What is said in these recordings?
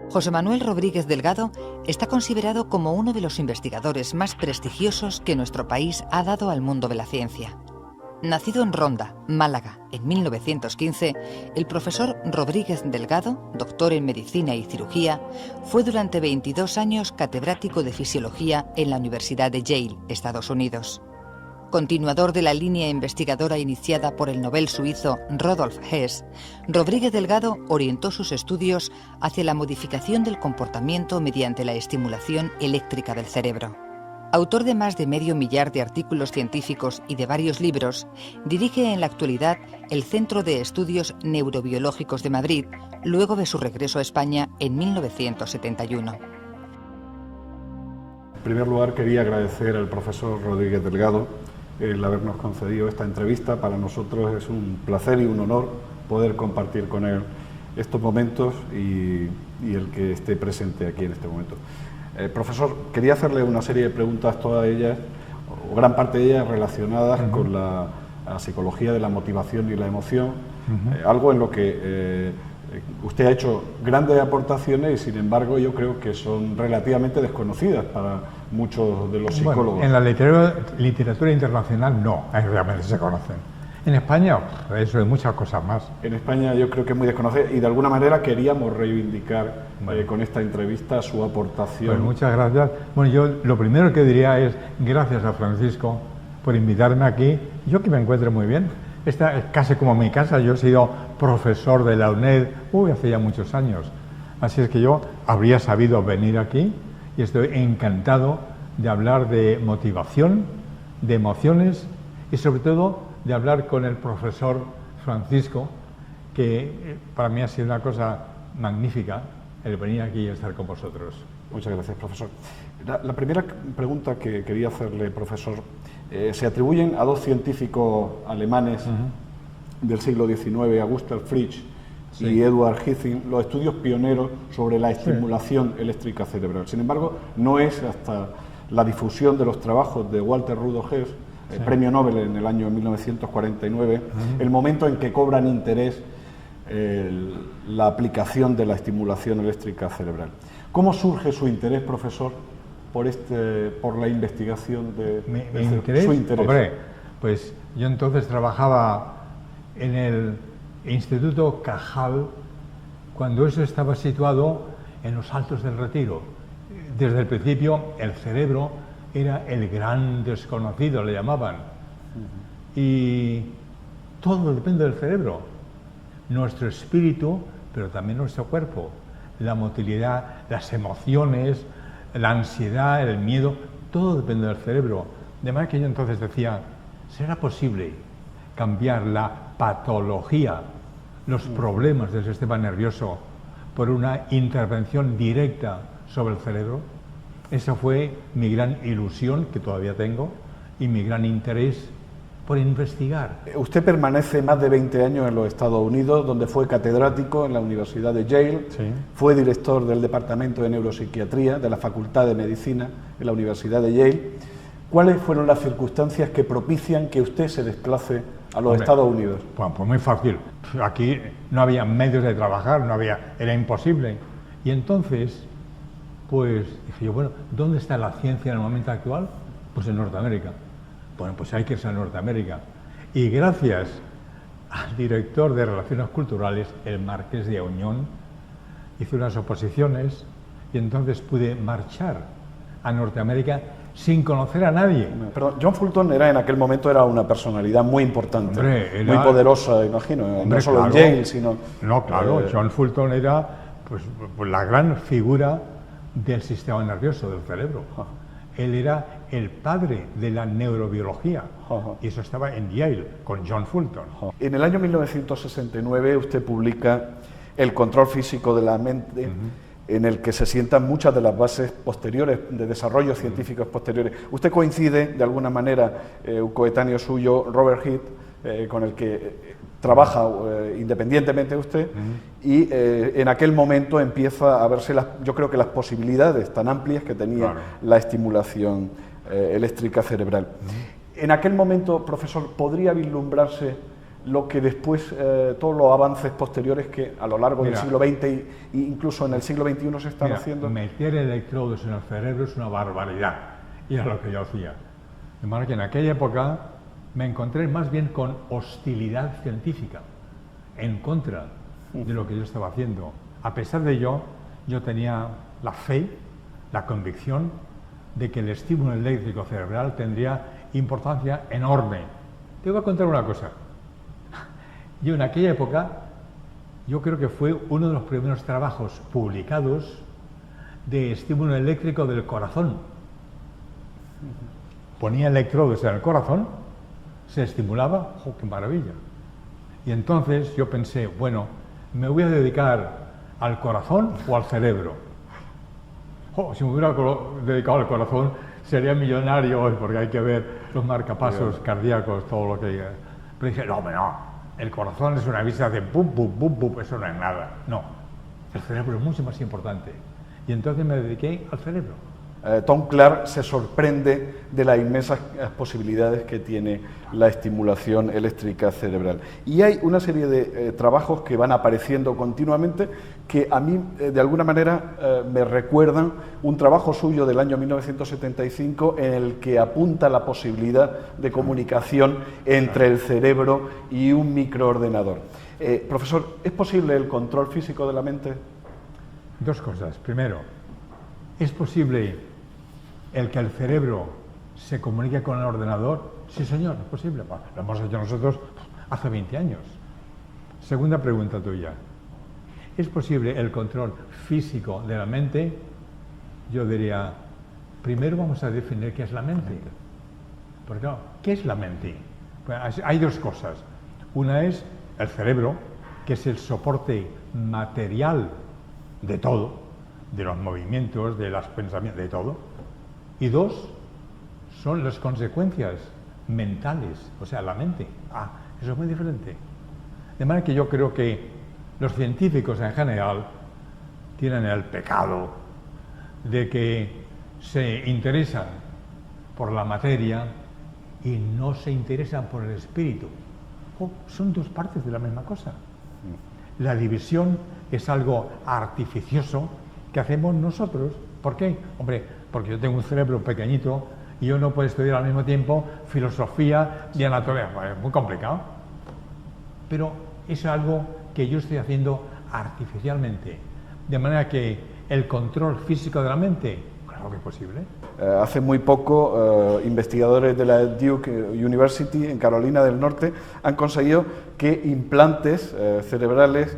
José Manuel Rodríguez Delgado está considerado como uno de los investigadores más prestigiosos que nuestro país ha dado al mundo de la ciencia. Nacido en Ronda, Málaga, en 1915, el profesor Rodríguez Delgado, doctor en Medicina y Cirugía, fue durante 22 años catedrático de Fisiología en la Universidad de Yale, Estados Unidos. Continuador de la línea investigadora iniciada por el Nobel suizo Rudolf Hess, Rodríguez Delgado orientó sus estudios hacia la modificación del comportamiento mediante la estimulación eléctrica del cerebro. Autor de más de medio millar de artículos científicos y de varios libros, dirige en la actualidad el Centro de Estudios Neurobiológicos de Madrid, luego de su regreso a España en 1971. En primer lugar, quería agradecer al profesor Rodríguez Delgado el habernos concedido esta entrevista. Para nosotros es un placer y un honor poder compartir con él estos momentos y el que esté presente aquí en este momento. Profesor, quería hacerle una serie de preguntas, todas ellas, o gran parte de ellas relacionadas con la psicología de la motivación y la emoción, algo en lo que usted ha hecho grandes aportaciones y, sin embargo, yo creo que son relativamente desconocidas para muchos de los psicólogos. Bueno, en la literatura internacional no, realmente se conocen. En España, eso y muchas cosas más. En España yo creo que es muy desconocida y de alguna manera queríamos reivindicar con esta entrevista su aportación. Pues muchas gracias. Bueno, yo lo primero que diría es gracias a Francisco por invitarme aquí. Yo que me encuentro muy bien. Esta es casi como mi casa. Yo he sido profesor de la UNED hace ya muchos años. Así es que yo habría sabido venir aquí y estoy encantado de hablar de motivación, de emociones y sobre todo de hablar con el profesor Francisco, que para mí ha sido una cosa magnífica el venir aquí y estar con vosotros. Muchas gracias, profesor. La primera pregunta que quería hacerle, profesor, se atribuyen a dos científicos alemanes del siglo XIX, Gustav Fritsch y Eduard Hissing, los estudios pioneros sobre la estimulación eléctrica cerebral. Sin embargo, no es hasta la difusión de los trabajos de Walter Rudolf Hess, premio Nobel en el año 1949, el momento en que cobran interés la aplicación de la estimulación eléctrica cerebral. ¿Cómo surge su interés, profesor, por la investigación de su interés? Hombre, pues yo entonces trabajaba en el Instituto Cajal, cuando eso estaba situado en los Altos del Retiro. Desde el principio, el cerebro era el gran desconocido, le llamaban. Y todo depende del cerebro. Nuestro espíritu, pero también nuestro cuerpo. La motilidad, las emociones, la ansiedad, el miedo, todo depende del cerebro. De manera que yo entonces decía, ¿será posible cambiar la patología, los problemas del sistema nervioso, por una intervención directa sobre el cerebro? Esa fue mi gran ilusión, que todavía tengo, y mi gran interés por investigar. Usted permanece más de 20 años en los Estados Unidos, donde fue catedrático en la Universidad de Yale, fue director del Departamento de Neuropsiquiatría de la Facultad de Medicina en la Universidad de Yale. ¿Cuáles fueron las circunstancias que propician que usted se desplace a los Estados Unidos? Bueno, pues muy fácil. Aquí no había medios de trabajar, era imposible. Y entonces, pues dije yo, bueno, ¿dónde está la ciencia en el momento actual? Pues en Norteamérica. Bueno, pues hay que irse a Norteamérica. Y gracias al director de Relaciones Culturales, el Marqués de Auñón, hice unas oposiciones y entonces pude marchar a Norteamérica sin conocer a nadie. Perdón, John Fulton en aquel momento era una personalidad muy importante, muy poderosa, imagino, no solo en Yale, sino... No, claro, John Fulton era pues la gran figura del sistema nervioso, del cerebro. Él era el padre de la neurobiología, y eso estaba en Yale, con John Fulton. En el año 1969 usted publica El control físico de la mente, en el que se sientan muchas de las bases posteriores, de desarrollos científicos posteriores. Usted coincide, de alguna manera, un coetáneo suyo, Robert Heath, con el que trabaja independientemente de usted, y en aquel momento empieza a verse, yo creo que las posibilidades tan amplias que tenía la estimulación eléctrica cerebral. En aquel momento, profesor, ¿podría vislumbrarse lo que después, todos los avances posteriores que a lo largo del siglo XX e incluso en el siglo XXI se están haciendo? Meter electrodos en el cerebro es una barbaridad, y era lo que yo hacía. De manera que en aquella época me encontré más bien con hostilidad científica, en contra de lo que yo estaba haciendo. A pesar de ello, yo tenía la fe, la convicción de que el estímulo eléctrico cerebral tendría importancia enorme. Te voy a contar una cosa. Yo en aquella época, yo creo que fue uno de los primeros trabajos publicados de estímulo eléctrico del corazón. Ponía electrodos en el corazón, se estimulaba, ¡oh, qué maravilla! Y entonces yo pensé, bueno, ¿me voy a dedicar al corazón o al cerebro? Oh, si me hubiera dedicado al corazón, sería millonario hoy, porque hay que ver los marcapasos cardíacos, todo lo que... Pero dije, no, el corazón es una vista de bum, bum, bum, bum, eso no es nada. No, el cerebro es mucho más importante. Y entonces me dediqué al cerebro. Tom Clark se sorprende de las inmensas posibilidades que tiene la estimulación eléctrica cerebral. Y hay una serie de trabajos que van apareciendo continuamente que a mí, de alguna manera, me recuerdan un trabajo suyo del año 1975 en el que apunta la posibilidad de comunicación entre el cerebro y un microordenador. Profesor, ¿es posible el control físico de la mente? Dos cosas. Primero, ¿es posible el que el cerebro se comunique con el ordenador? Sí, señor, es posible. Bueno, lo hemos hecho nosotros hace 20 años. Segunda pregunta tuya. ¿Es posible el control físico de la mente? Yo diría, primero vamos a definir qué es la mente. Porque claro, ¿qué es la mente? Pues hay dos cosas. Una es el cerebro, que es el soporte material de todo, de los movimientos, de los pensamientos, de todo. Y dos, son las consecuencias mentales, o sea, la mente. Eso es muy diferente. De manera que yo creo que los científicos en general tienen el pecado de que se interesan por la materia y no se interesan por el espíritu. Son dos partes de la misma cosa. La división es algo artificioso que hacemos nosotros. ¿Por qué? Hombre, porque yo tengo un cerebro pequeñito y yo no puedo estudiar al mismo tiempo filosofía y anatomía. Es muy complicado. Pero es algo que yo estoy haciendo artificialmente. De manera que el control físico de la mente, claro que es posible. Hace muy poco, investigadores de la Duke University en Carolina del Norte han conseguido que implantes cerebrales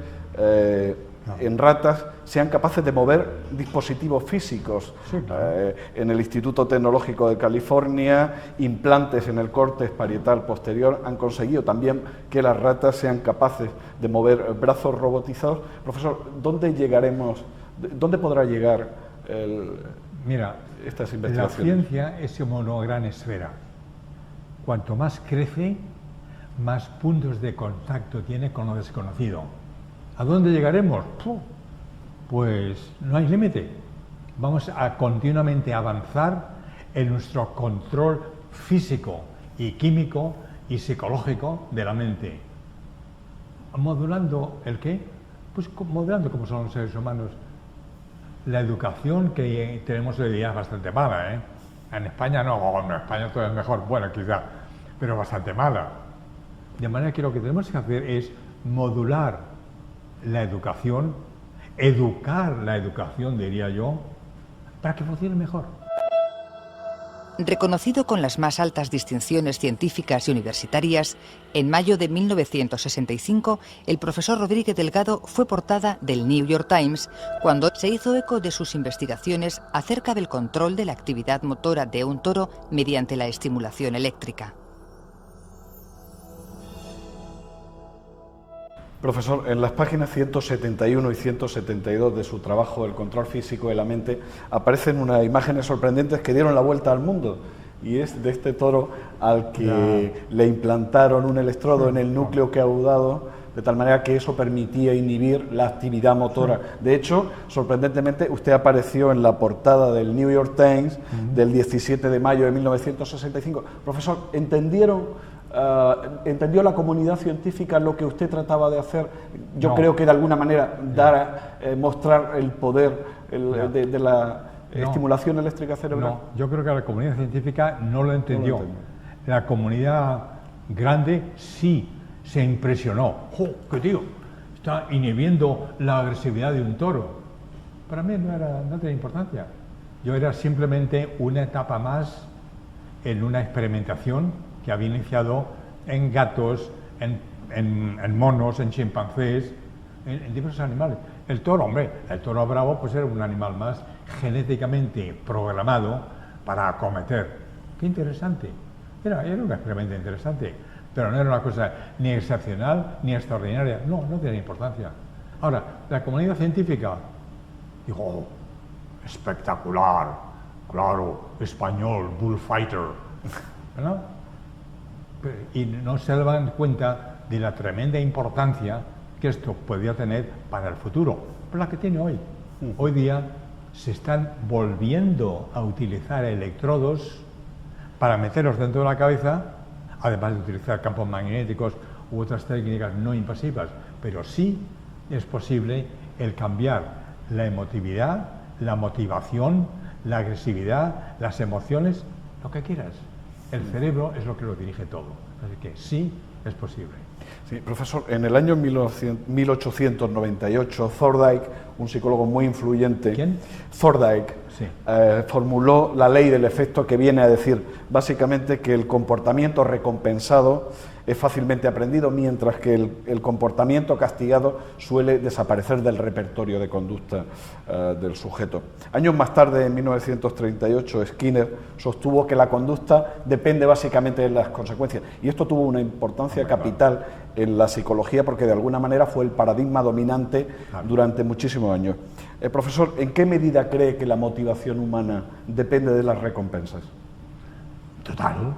en ratas sean capaces de mover dispositivos físicos. Sí, claro. En el Instituto Tecnológico de California, implantes en el córtex parietal posterior han conseguido también que las ratas sean capaces de mover brazos robotizados. Profesor, ¿dónde llegaremos? ¿Dónde podrá llegar estas investigaciones? La ciencia es como una gran esfera. Cuanto más crece, más puntos de contacto tiene con lo desconocido. ¿A dónde llegaremos? Pues no hay límite. Vamos a continuamente avanzar en nuestro control físico y químico y psicológico de la mente. ¿Modulando el qué? Pues modulando como son los seres humanos. La educación que tenemos hoy día es bastante mala, ¿eh? En España no, en España todo es mejor, bueno, quizá, pero bastante mala. De manera que lo que tenemos que hacer es modular la educación, educar la educación, diría yo, para que funcione mejor. Reconocido con las más altas distinciones científicas y universitarias, en mayo de 1965, el profesor Rodríguez Delgado fue portada del New York Times cuando se hizo eco de sus investigaciones acerca del control de la actividad motora de un toro mediante la estimulación eléctrica. Profesor, en las páginas 171 y 172 de su trabajo El control físico de la mente aparecen unas imágenes sorprendentes que dieron la vuelta al mundo, y es de este toro al que le implantaron un electrodo en el núcleo caudado, de tal manera que eso permitía inhibir la actividad motora. De hecho, sorprendentemente, usted apareció en la portada del New York Times del 17 de mayo de 1965. Profesor, ¿entendieron ¿Entendió la comunidad científica lo que usted trataba de hacer? Yo No. creo que de alguna manera mostrar el poder de la estimulación eléctrica cerebral. No, yo creo que la comunidad científica no lo entendió. No lo entendió. La comunidad grande sí se impresionó. ¡Jo, qué tío! Está inhibiendo la agresividad de un toro. Para mí no tenía importancia. Yo era simplemente una etapa más en una experimentación que había iniciado en gatos, en monos, en chimpancés, en diversos animales. El toro, hombre, el toro bravo pues era un animal más genéticamente programado para acometer. Qué interesante. Era un experimento interesante, pero no era una cosa ni excepcional ni extraordinaria. No tenía importancia. Ahora, la comunidad científica dijo, oh, espectacular, claro, español, bullfighter, ¿no? Y no se daban cuenta de la tremenda importancia que esto podía tener para el futuro, pero la que tiene hoy. Hoy día se están volviendo a utilizar electrodos para meterlos dentro de la cabeza, además de utilizar campos magnéticos u otras técnicas no invasivas, pero sí es posible el cambiar la emotividad, la motivación, la agresividad, las emociones, lo que quieras. El cerebro es lo que lo dirige todo, así que sí es posible. Sí, profesor, en el año 1898, Thorndike, un psicólogo muy influyente, ¿Quién? Thorndike, Sí. formuló la ley del efecto, que viene a decir básicamente que el comportamiento recompensado es fácilmente aprendido, mientras que el comportamiento castigado suele desaparecer del repertorio de conducta del sujeto. Años más tarde, en 1938, Skinner sostuvo que la conducta depende básicamente de las consecuencias, y esto tuvo una importancia capital en la psicología porque de alguna manera fue el paradigma dominante durante muchísimos años. Profesor, ¿en qué medida cree que la motivación humana depende de las recompensas? Total.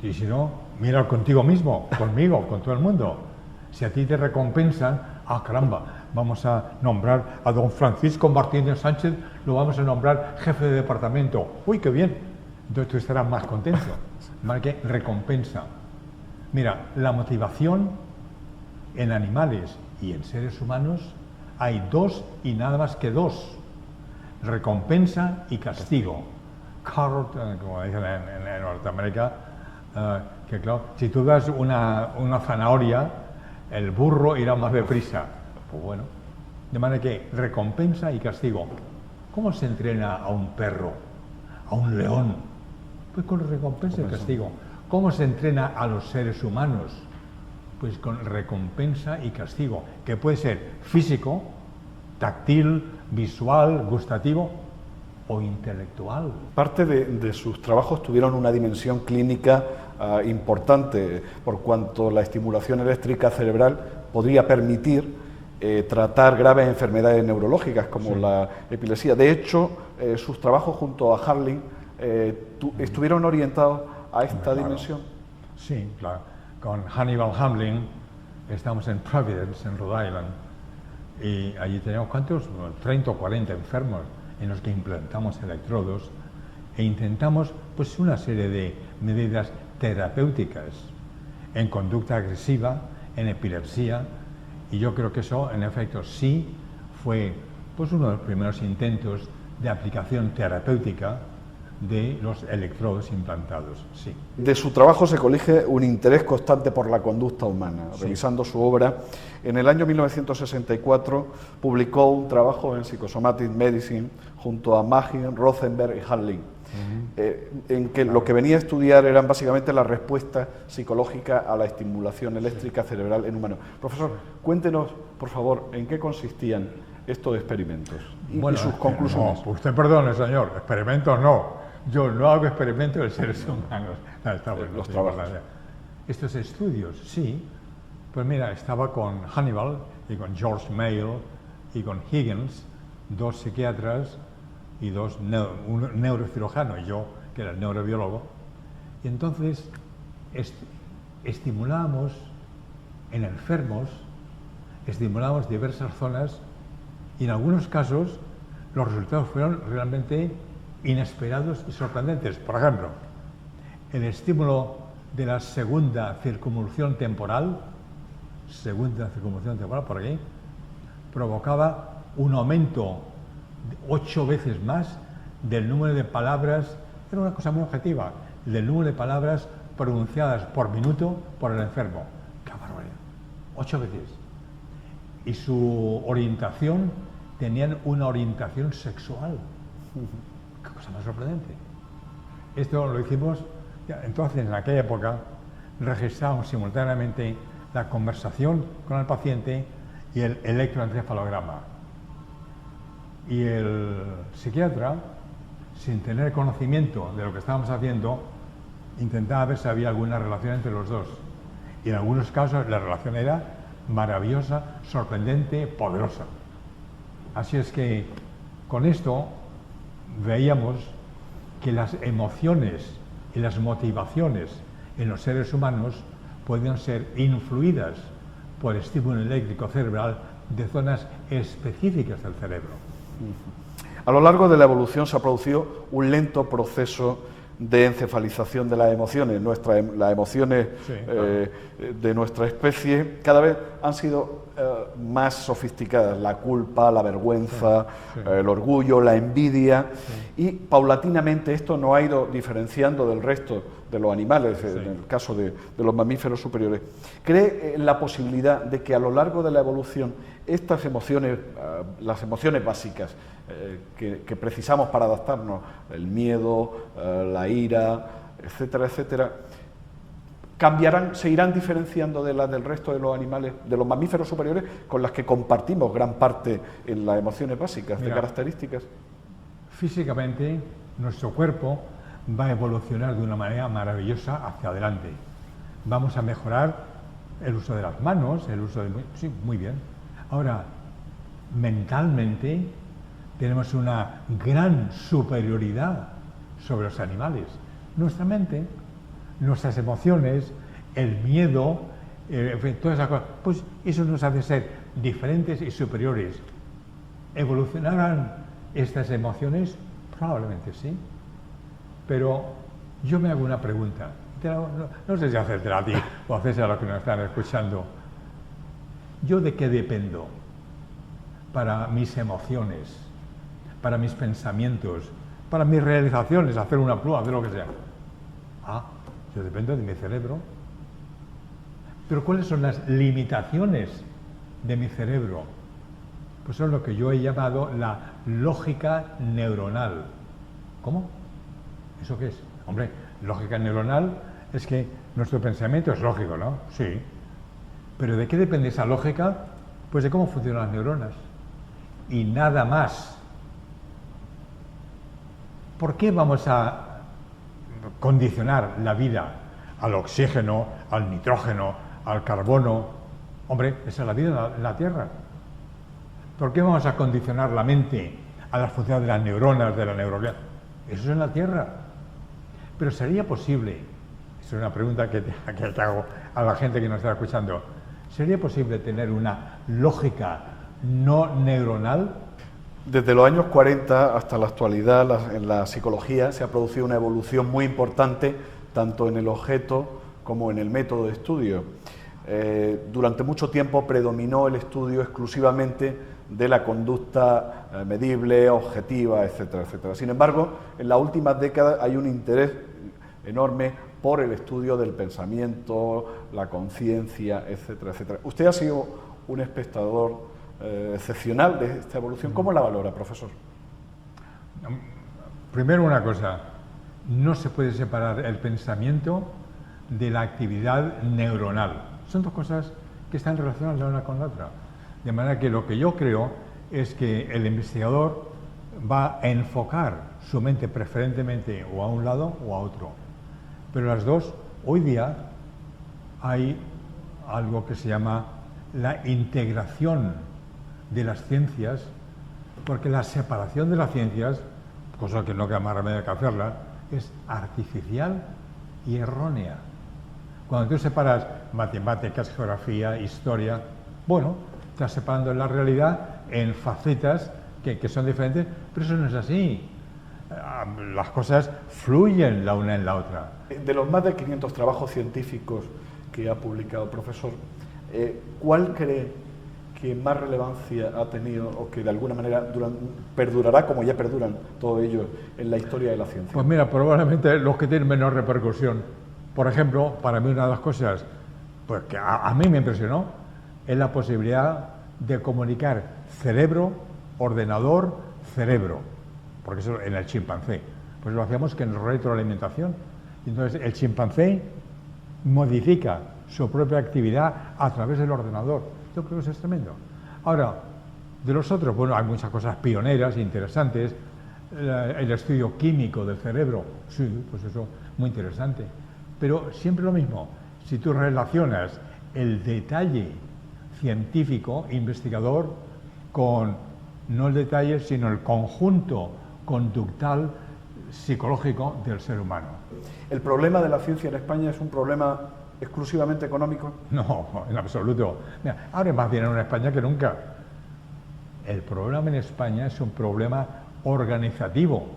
Y si no, mira contigo mismo, conmigo, con todo el mundo. Si a ti te recompensan, ah, caramba, vamos a nombrar a don Francisco Martínez Sánchez, lo vamos a nombrar jefe de departamento. Uy, qué bien. Entonces tú estarás más contento. Más que recompensa. Mira, la motivación en animales y en seres humanos hay dos y nada más que dos: recompensa y castigo. Carrot, como dicen en Norteamérica, que claro, si tú das una zanahoria, el burro irá más deprisa. Pues bueno, de manera que recompensa y castigo. ¿Cómo se entrena a un perro, a un león? Pues con recompensa y castigo. ¿Cómo se entrena a los seres humanos? Pues con recompensa y castigo, que puede ser físico, táctil, visual, gustativo o intelectual. Parte de sus trabajos tuvieron una dimensión clínica importante, por cuanto la estimulación eléctrica cerebral podría permitir tratar graves enfermedades neurológicas como la epilepsia. De hecho, sus trabajos junto a Harling estuvieron orientados a esta dimensión. Sí, claro. Con Hannibal Hamlin estamos en Providence, en Rhode Island, y allí teníamos, ¿cuántos? 30 o 40 enfermos en los que implantamos electrodos e intentamos pues una serie de medidas terapéuticas en conducta agresiva, en epilepsia, y yo creo que eso en efecto sí fue pues uno de los primeros intentos de aplicación terapéutica de los electrodos implantados, sí. De su trabajo se colige un interés constante por la conducta humana. Sí. Revisando su obra, en el año 1964 publicó un trabajo en Psychosomatic Medicine junto a Magin, Rosenberg y Harling, en que lo que venía a estudiar eran básicamente la respuesta psicológica a la estimulación eléctrica cerebral en humanos. Profesor, cuéntenos, por favor, en qué consistían estos experimentos y sus conclusiones. No, usted perdone, señor, experimentos no. Yo no hago experimentos de seres humanos. No, los trabajos. Estos estudios, sí. Pues mira, estaba con Hannibal y con George Mayo y con Higgins, dos psiquiatras y un neurocirujano, y yo, que era el neurobiólogo. Y entonces estimulábamos en enfermos, estimulábamos diversas zonas, y en algunos casos los resultados fueron realmente inesperados y sorprendentes. Por ejemplo, el estímulo de la segunda circunvolución temporal, por aquí, provocaba un aumento de 8 veces más del número de palabras, era una cosa muy objetiva, del número de palabras pronunciadas por minuto por el enfermo. ¡Qué barbaridad! 8 veces. Y su orientación, tenían una orientación sexual. ¡Qué cosa más sorprendente! Esto lo hicimos, entonces en aquella época registramos simultáneamente la conversación con el paciente y el electroencefalograma. Y el psiquiatra, sin tener conocimiento de lo que estábamos haciendo, intentaba ver si había alguna relación entre los dos. Y en algunos casos la relación era maravillosa, sorprendente, poderosa. Así es que con esto veíamos que las emociones y las motivaciones en los seres humanos pueden ser influidas por estímulo eléctrico cerebral de zonas específicas del cerebro. A lo largo de la evolución se ha producido un lento proceso de encefalización de las emociones. Las emociones Sí, claro. De nuestra especie cada vez han sido más sofisticadas. La culpa, la vergüenza, Sí. el orgullo, la envidia. Y paulatinamente esto nos ha ido diferenciando del resto de los animales, en el caso de los mamíferos superiores. ¿Cree en la posibilidad de que a lo largo de la evolución estas emociones, las emociones básicas que precisamos para adaptarnos, el miedo, la ira, etcétera, etcétera, cambiarán, se irán diferenciando de las del resto de los animales, de los mamíferos superiores, con las que compartimos gran parte en las emociones básicas, de características? Físicamente, nuestro cuerpo va a evolucionar de una manera maravillosa hacia adelante. Vamos a mejorar el uso de las manos, el uso de... Sí, muy bien. Ahora, mentalmente, tenemos una gran superioridad sobre los animales. Nuestra mente, nuestras emociones, el miedo, en fin, todas esas cosas, pues eso nos hace ser diferentes y superiores. ¿Evolucionarán estas emociones? Probablemente sí. Pero yo me hago una pregunta. No sé si hacértela a ti o hacérsela a los que nos están escuchando. ¿Yo de qué dependo para mis emociones, para mis pensamientos, para mis realizaciones, hacer una pluma, hacer lo que sea? Yo dependo de mi cerebro. Pero ¿cuáles son las limitaciones de mi cerebro? Pues son lo que yo he llamado la lógica neuronal. ¿Cómo? ¿Eso qué es? Hombre, lógica neuronal es que nuestro pensamiento es lógico, ¿no? Sí. ¿Pero de qué depende esa lógica? Pues de cómo funcionan las neuronas. Y nada más. ¿Por qué vamos a condicionar la vida al oxígeno, al nitrógeno, al carbono? Hombre, esa es la vida en la Tierra. ¿Por qué vamos a condicionar la mente a las funciones de las neuronas, de la neurología? Eso es en la Tierra. Pero sería posible, es una pregunta que te hago a la gente que nos está escuchando, ¿sería posible tener una lógica no neuronal? Desde los años 40 hasta la actualidad, en la psicología se ha producido una evolución muy importante, tanto en el objeto como en el método de estudio. Durante mucho tiempo predominó el estudio exclusivamente de la conducta medible, objetiva, etcétera, etcétera. Sin embargo, en las últimas décadas hay un interés enorme por el estudio del pensamiento, la conciencia, etcétera, etcétera. Usted ha sido un espectador excepcional de esta evolución. ¿Cómo la valora, profesor? Primero una cosa, no se puede separar el pensamiento de la actividad neuronal. Son dos cosas que están relacionadas la una con la otra. De manera que lo que yo creo es que el investigador va a enfocar su mente preferentemente o a un lado o a otro. Pero las dos, hoy día hay algo que se llama la integración de las ciencias, porque la separación de las ciencias, cosa que no queda más remedio que hacerla, es artificial y errónea. Cuando tú separas matemáticas, geografía, historia, bueno, estás separando la realidad en facetas que son diferentes, pero eso no es así. las cosas fluyen la una en la otra. De los más de 500 trabajos científicos que ha publicado, profesor, ¿cuál cree que más relevancia ha tenido o que de alguna manera perdurará, como ya perduran todos ellos, en la historia de la ciencia? Pues mira, probablemente los que tienen menor repercusión. Por ejemplo, para mí una de las cosas pues, que a mí me impresionó es la posibilidad de comunicar cerebro, ordenador, cerebro, porque eso en el chimpancé. Pues lo hacíamos que en retroalimentación. Entonces el chimpancé modifica su propia actividad a través del ordenador. Yo creo que eso es tremendo. Ahora, de los otros, bueno, hay muchas cosas pioneras, interesantes. El estudio químico del cerebro, sí, pues eso, muy interesante. Pero siempre lo mismo, si tú relacionas el detalle científico, investigador, con no el detalle, sino el conjunto conductual psicológico del ser humano. ¿El problema de la ciencia en España es un problema exclusivamente económico? No, en absoluto. Mira, ahora hay más dinero en España que nunca. El problema en España es un problema organizativo,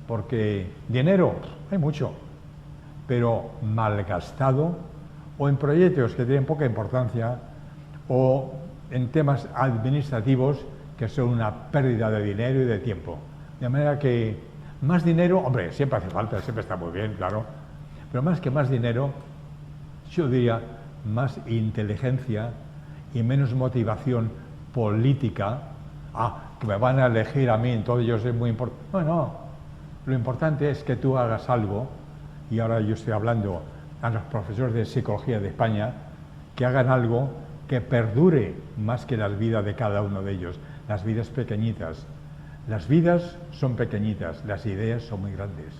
porque dinero hay mucho, pero malgastado o en proyectos que tienen poca importancia o en temas administrativos que son una pérdida de dinero y de tiempo. De manera que más dinero, hombre, siempre hace falta, siempre está muy bien, claro, pero más que más dinero, yo diría más inteligencia y menos motivación política. Que me van a elegir a mí, entonces yo soy muy importante. No, lo importante es que tú hagas algo, y ahora yo estoy hablando a los profesores de psicología de España, que hagan algo que perdure más que las vidas de cada uno de ellos, las vidas pequeñitas. Las vidas son pequeñitas, las ideas son muy grandes.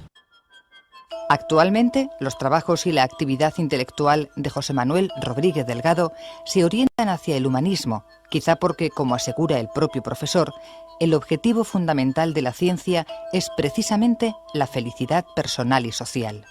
Actualmente, los trabajos y la actividad intelectual de José Manuel Rodríguez Delgado se orientan hacia el humanismo, quizá porque, como asegura el propio profesor, el objetivo fundamental de la ciencia es precisamente la felicidad personal y social.